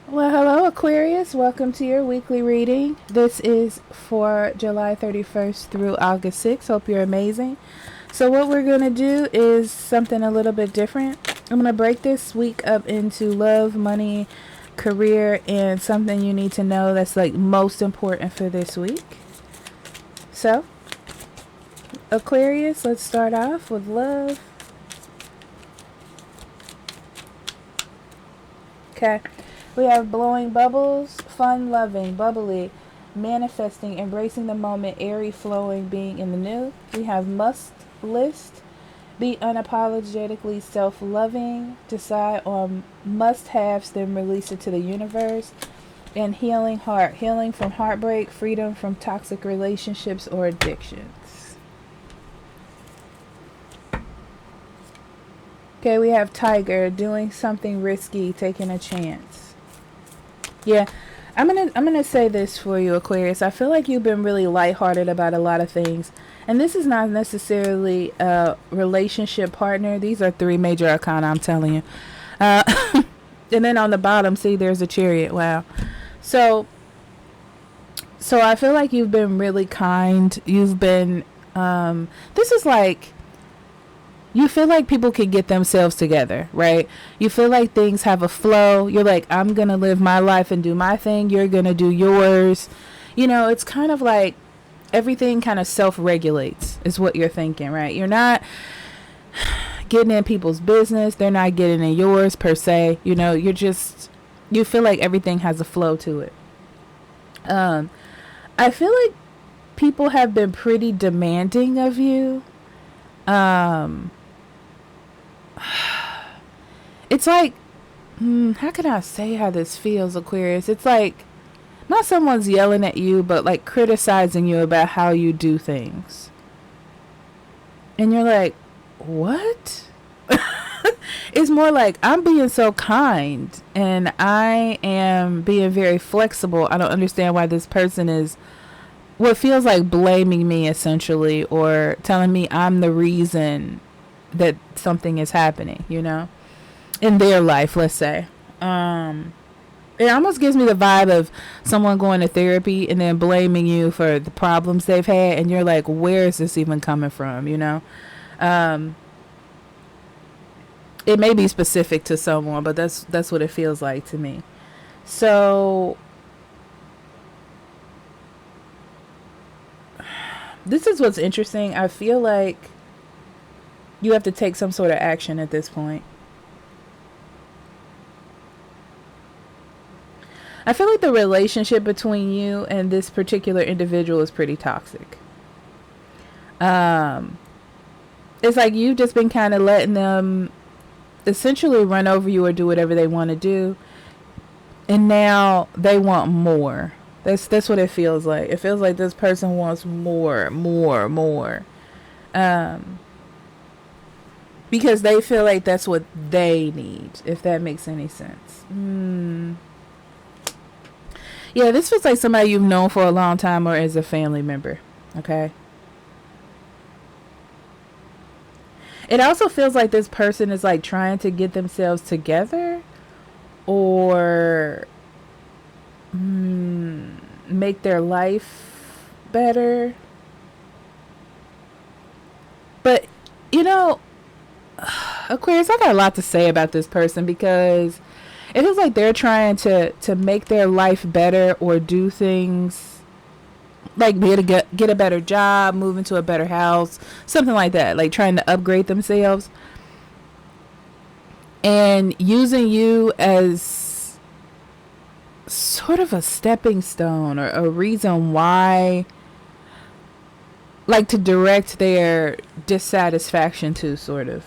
Well, hello, Aquarius. Welcome to your weekly reading. This is for July 31st through August 6th. Hope you're amazing. So, what we're going to do is something a little bit different. I'm going to break this week up into love, money, career, and something you need to know that's like most important for this week. So, Aquarius, let's start off with love. Okay. We have blowing bubbles, fun loving, bubbly, manifesting, embracing the moment, airy flowing, being in the new. We have must list, be unapologetically self loving, decide on must haves, then release it to the universe. And healing heart, healing from heartbreak, freedom from toxic relationships or addictions. Okay, we have tiger, doing something risky, taking a chance. Yeah, I'm gonna say this for you, Aquarius. I feel like you've been really lighthearted about a lot of things, and this is not necessarily a relationship partner. These are three major arcana. I'm telling you. Uh, and then on the bottom, see, there's a chariot. Wow. So, so I feel like you've been really kind. You've been. This is like you feel like people can get themselves together, right? You feel like things have a flow. You're like, I'm going to live my life and do my thing. You're going to do yours. You know, it's kind of like everything kind of self-regulates is what you're thinking, right? You're not getting in people's business. They're not getting in yours per se. You know, you feel like everything has a flow to it. I feel like people have been pretty demanding of you. It's like, how can I say how this feels, Aquarius? It's like, not someone's yelling at you, but like criticizing you about how you do things. And you're like, what? It's more like, I'm being so kind and I am being very flexible. I don't understand why this person is what feels like blaming me essentially, or telling me I'm the reason that something is happening, you know, in their life, let's say. It almost gives me the vibe of someone going to therapy and then blaming you for the problems they've had, and you're like, where is this even coming from, you know? It may be specific to someone, but that's what it feels like to me. So this is what's interesting. I feel like you have to take some sort of action at this point. I feel like the relationship between you and this particular individual is pretty toxic. It's like you've just been kind of letting them essentially run over you or do whatever they want to do, and now they want more. That's what it feels like. It feels like this person wants more, more, more. Because they feel like that's what they need, if that makes any sense. Yeah, this feels like somebody you've known for a long time or as a family member. Okay. It also feels like this person is like trying to get themselves together or make their life better. But, you know, Aquarius, I got a lot to say about this person because it feels like they're trying to make their life better or do things like be able to get a better job, move into a better house, something like that, like trying to upgrade themselves and using you as sort of a stepping stone or a reason why, like to direct their dissatisfaction to, sort of.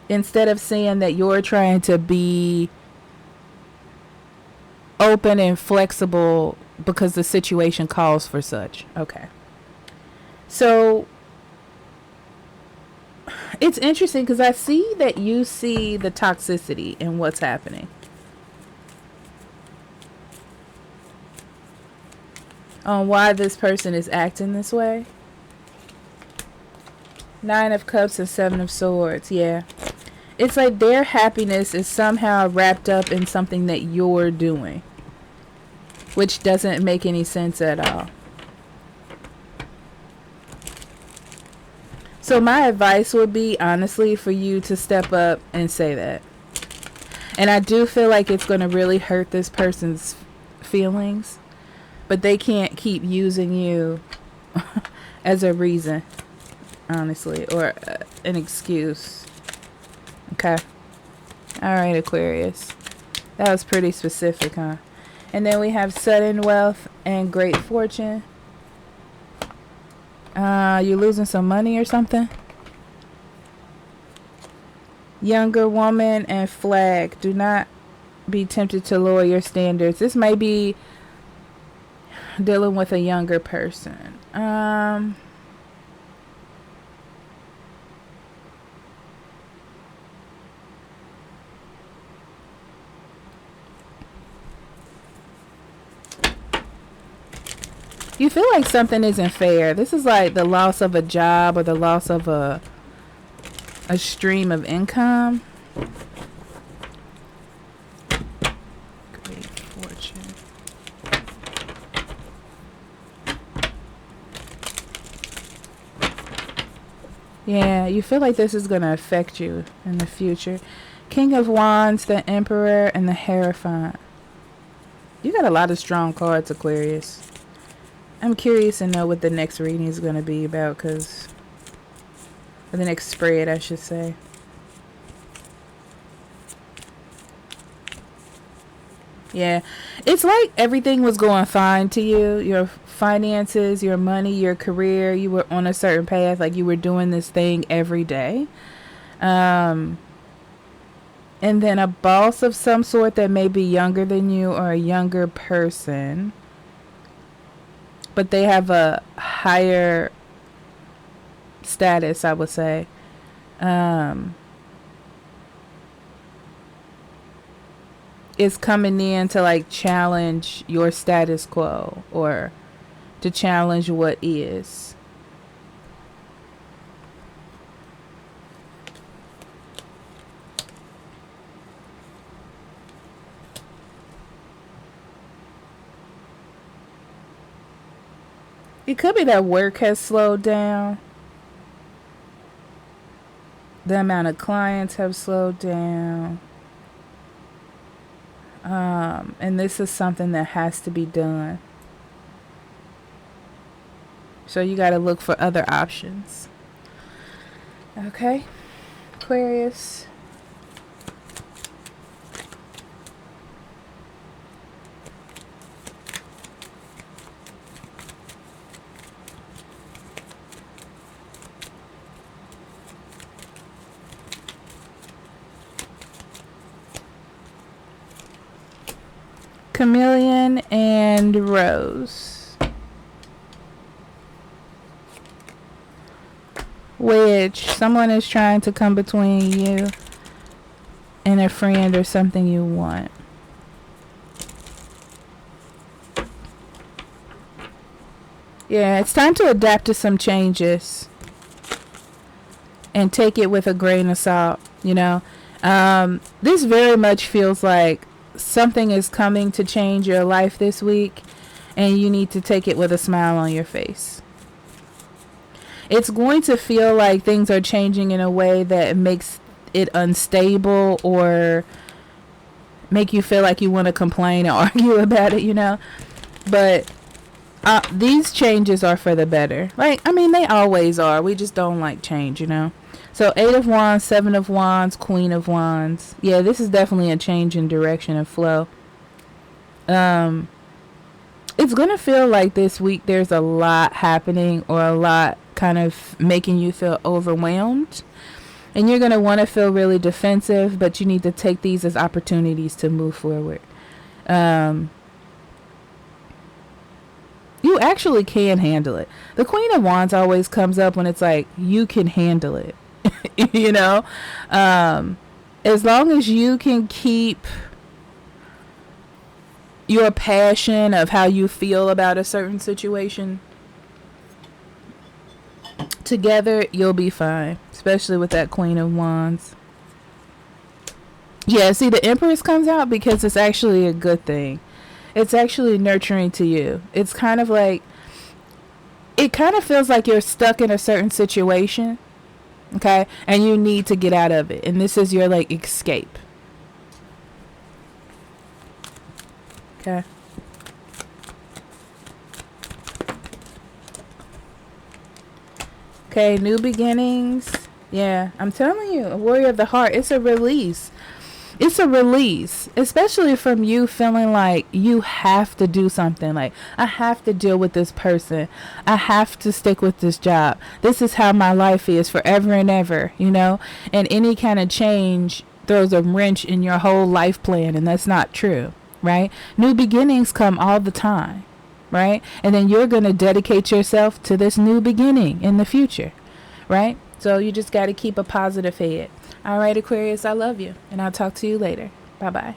Instead of seeing that you're trying to be open and flexible because the situation calls for such. Okay. So it's interesting because I see that you see the toxicity in what's happening. On why this person is acting this way. 9 of Cups and 7 of Swords. Yeah. it's like their happiness is somehow wrapped up in something that you're doing, which doesn't make any sense at all. So my advice would be, honestly, for you to step up and say that. And I do feel like it's going to really hurt this person's feelings, but they can't keep using you as a reason, honestly, or an excuse. Okay. All right, Aquarius. That was pretty specific, huh? And then we have sudden wealth and great fortune. You're losing some money or something? Younger woman and flag. Do not be tempted to lower your standards. This may be dealing with a younger person. You feel like something isn't fair. This is like the loss of a job or the loss of a stream of income. Great fortune. Yeah, you feel like this is going to affect you in the future. King of Wands, the Emperor, and the Hierophant. You got a lot of strong cards, Aquarius. I'm curious to know what the next reading is going to be about, because... or the next spread, I should say. Yeah. It's like everything was going fine to you. Your finances, your money, your career. You were on a certain path. Like you were doing this thing every day. And then a boss of some sort that may be younger than you or a younger person, but they have a higher status, I would say, is coming in to like challenge your status quo or to challenge what is. It could be that work has slowed down. The amount of clients have slowed down. And this is something that has to be done. So you got to look for other options. Okay, Aquarius. Chameleon and Rose. Which someone is trying to come between you and a friend or something you want. Yeah, it's time to adapt to some changes and take it with a grain of salt, you know. This very much feels like something is coming to change your life this week, and you need to take it with a smile on your face. It's going to feel like things are changing in a way that makes it unstable or make you feel like you want to complain or argue about it, you know. But these changes are for the better. Like, I mean, they always are. We just don't like change, you know. So 8 of Wands, 7 of Wands, Queen of Wands. Yeah, this is definitely a change in direction and flow. It's going to feel like this week there's a lot happening or a lot kind of making you feel overwhelmed. And you're going to want to feel really defensive, but you need to take these as opportunities to move forward. You actually can handle it. The Queen of Wands always comes up when it's like, you can handle it. You know, as long as you can keep your passion of how you feel about a certain situation together, you'll be fine, especially with that Queen of Wands. Yeah, see, the Empress comes out because it's actually a good thing. It's actually nurturing to you. It's kind of like, it kind of feels like you're stuck in a certain situation, okay? And you need to get out of it. And this is your, like, escape. Okay? Okay, new beginnings. Yeah, I'm telling you, a warrior of the heart, it's a release. It's a release, especially from you feeling like you have to do something. Like, I have to deal with this person. I have to stick with this job. This is how my life is forever and ever, you know? And any kind of change throws a wrench in your whole life plan, and that's not true, right? New beginnings come all the time, right? And then you're going to dedicate yourself to this new beginning in the future, right? So you just got to keep a positive head. All right, Aquarius, I love you, and I'll talk to you later. Bye-bye.